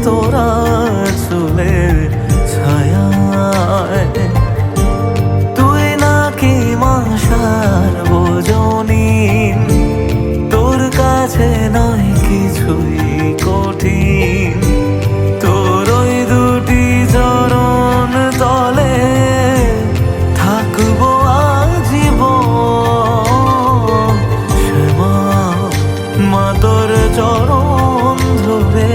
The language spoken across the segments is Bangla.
তোরা চুলের ছায়ায়। তুই নাকি মাসার বোঝনি, তোর কাছে নয় কিছুই কঠিন। তোর ওই দুটি চরণ তলে থাকবো আজীবন। শ্যামা মা তোর চরণ ধরে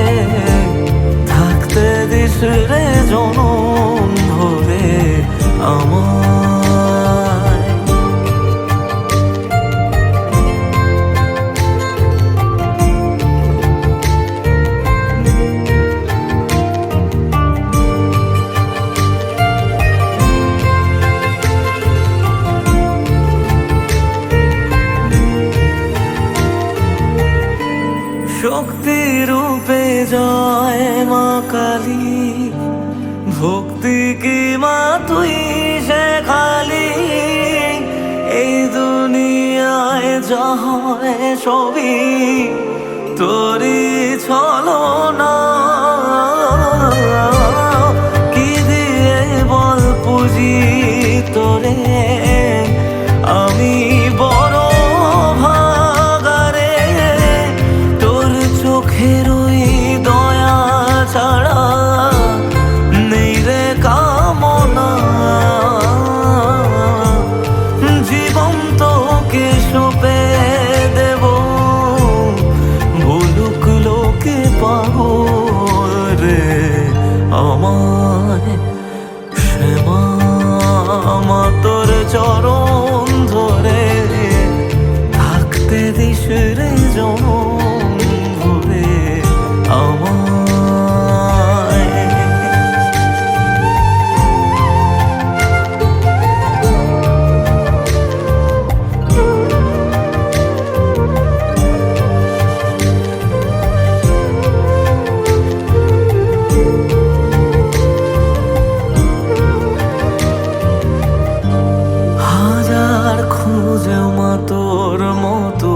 থাকতে দিস রে জনম ভরে আমায়। শক্তি রূপে জয় মা কালী, ভক্তি কি মা তুই শেখালি। এই দুনিয়ায় যা হয় সবই তোরই ছলনা। কি দিয়ে বল পুজি তোরে আমি বড় ভাগারে। তোর চোখের ওই দয়া ছাড়া নেই রে কামনা। জীবন তোকে সঁপে দেব, বলুক লোকে পাগল রে আমায়। শ্যামা মা তোর চরণ ধরে থাকতে দিস রে জনম ভরে আমায়। হাজার খুঁজে মা তোর মতো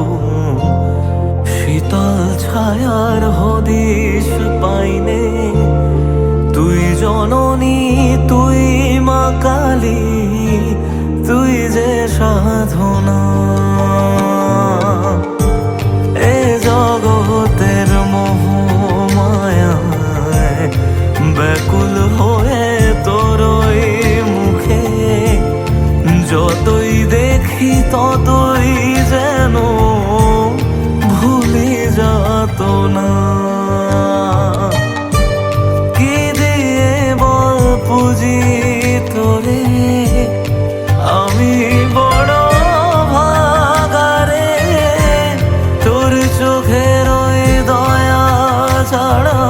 শীতল ছায়ার হদিশ পাইনে। তুই জননী তুই মা কালী, তুই যে সাধনা। এ জগতের মোহ মায়ায় ব্যাকুল হয়ে তোর ওই মুখে যতই দেখি ততই যেন ভুলে যাত না। কি দিয়ে বল পুজি তোরে আমি বড় ভাগারে। তোর চোখের ওই দয়া ছাড়া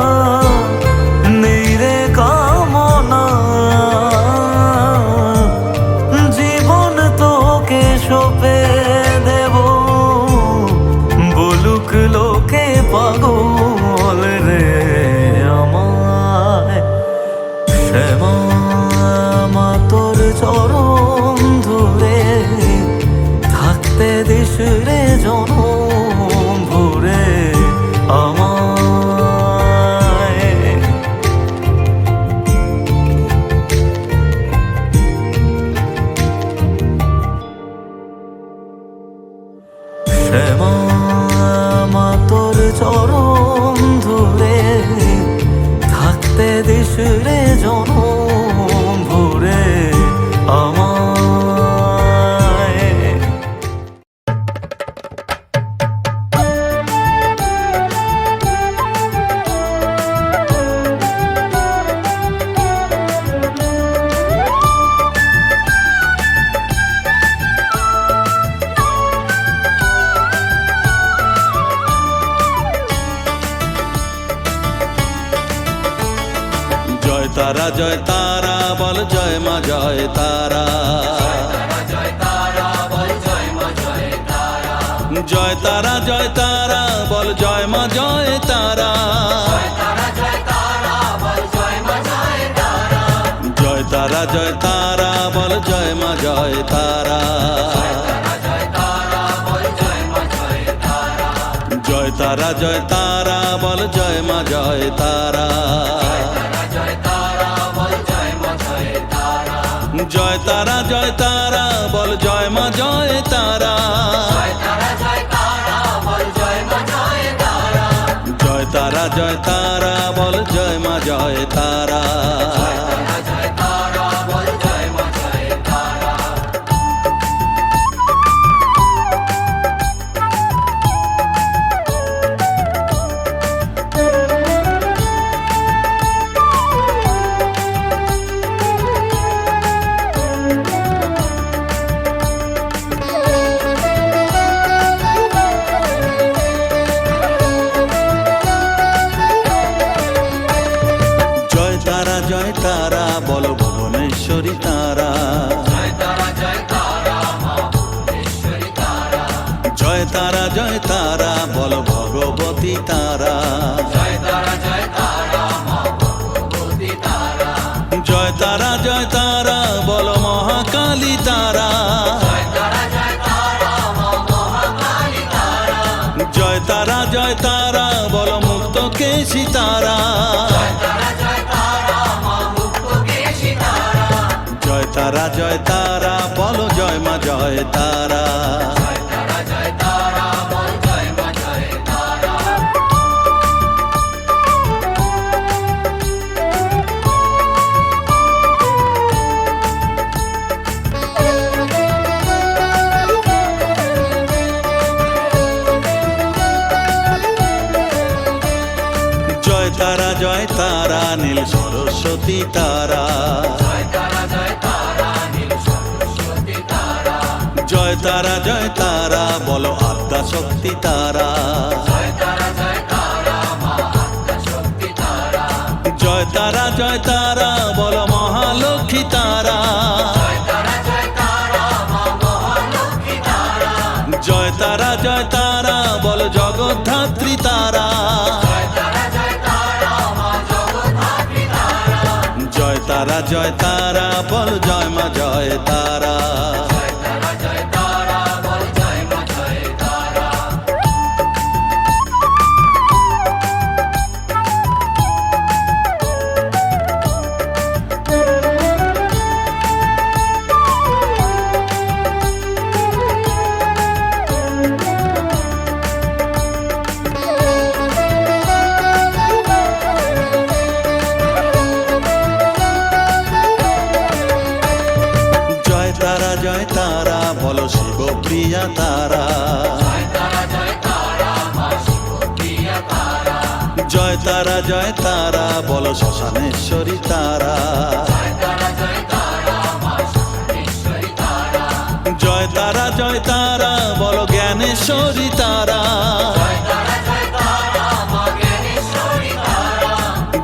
নেই রে কামনা। জীবন তোকে সঁপে দেব, বলুক লোকে পাগল রে আমায়। শ্যামা মা তোর চরণ ধরে থাকতে দিস রে জনম ভরে আমায়। শ্যামা মা তোর চরণ ধরে থাকতে দিস রে জনম ভরে আমায়। জয় তারা জয় তারা বল জয় মা জয় তারা। জয় তারা জয় তারা বল জয় মা জয় তারা। জয় তারা জয় তারা বল জয় মা জয় তারা। জয় তারা জয় তারা বল জয় মা জয় তারা জয় তারা জয় তারা বল জয় মা জয় তারা জয় তারা জয় তারা বল জয় মা জয় তারা জয় তারা বল ভুবনেশ্বরী তারা জয় তারা জয় তারা বল ভগবতী তারা জয় তারা জয় তারা বল মহাকালী তারা জয় তারা জয় তারা বল মুক্ত কেশী তারা জয় তারা জয় তারা বলো জয় মা জয় তারা জয় তারা জয় তারা নীল সরস্বতী তারা জয় তারা জয় তারা বলো আদ্যা শক্তি তারা জয় তারা জয় তারা বলো মহালক্ষ্মী তারা জয় তারা জয় তারা বলো জগদ্ধাত্রী তারা জয় তারা জয় তারা বল জয় মা জয় তারা জয় তারা বলো শিবপ্রিয়া তারা জয় তারা জয় তারা বলো শ্মশানেশ্বরী তারা জয় তারা জয় তারা বলো জ্ঞানেশ্বরী তারা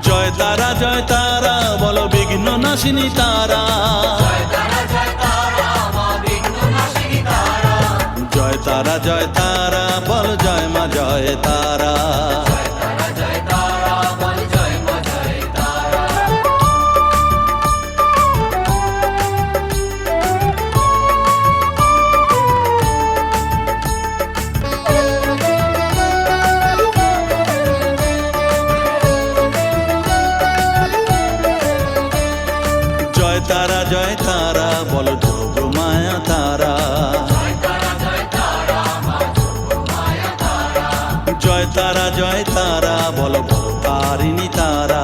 জয় তারা জয় তারা বলো বিঘ্ন নাশিনী তারা জয় তারা জয় তারা বল জয় মা জয় তারা জয় তারা জয় তারা বলো যোগ মায়া তারা জয় তারা জয় তারা বলো ভবতারিণী তারা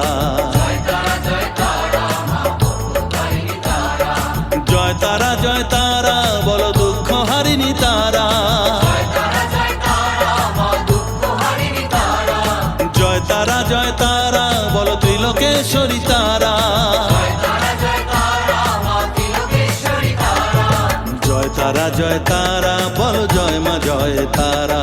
জয় তারা জয় তারা বলো দুঃখ হারিণী তারা জয় তারা জয় তারা বলো ত্রিলোকেশ্বরী তারা জয় তারা জয় তারা বলো জয় মা জয় তারা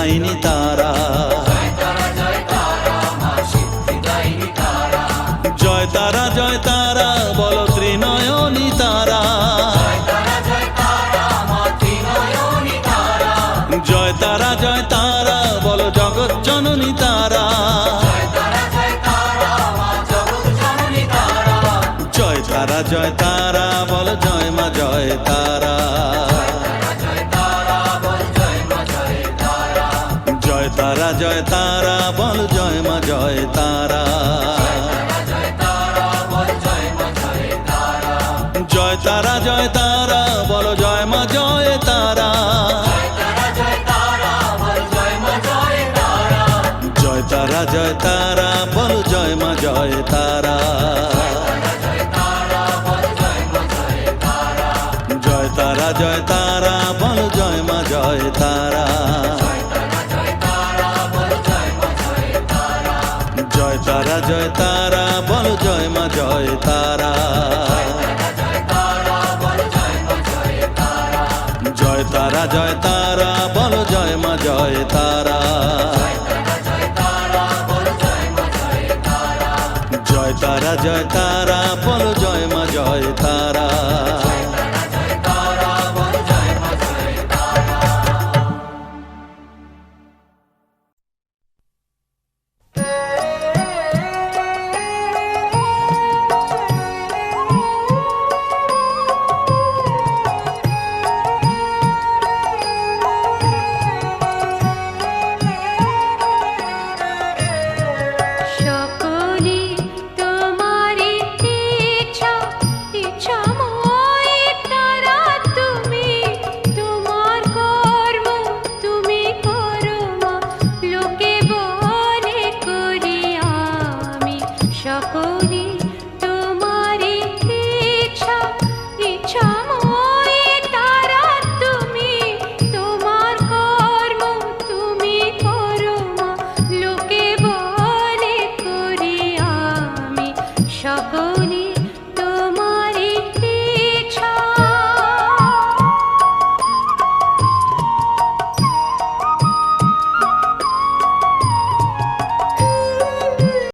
সিদ্ধিদায়িনী তারা, জয় তারা জয় তারা বলো ত্রিনয়নী তারা, জয় তারা জয় তারা বলো জগৎ জননী তারা, জয় তারা জয় তারা বলো জয় মা জয় তারা, জয় তারা জয় তারা বল জয় মা জয় তারা, জয় তারা জয় তারা বলো জয় মা জয় তারা, জয় তারা জয় তারা বলো জয় মা জয় তারা, জয় তারা জয় তারা বলো জয় মা জয় তারা, জয় তারা জয় তারা বলো জয় মা জয় তারা, জয় তারা জয় তারা বলো জয় মা জয় তারা, জয় তারা জয় তারা বলো জয় মা জয় তারা। সকলে তোমার ইচ্ছা ইচ্ছাময় তারা তুমি, তোমার কর্ম তুমি করো মা, লোকে বলে করি আমি সকলে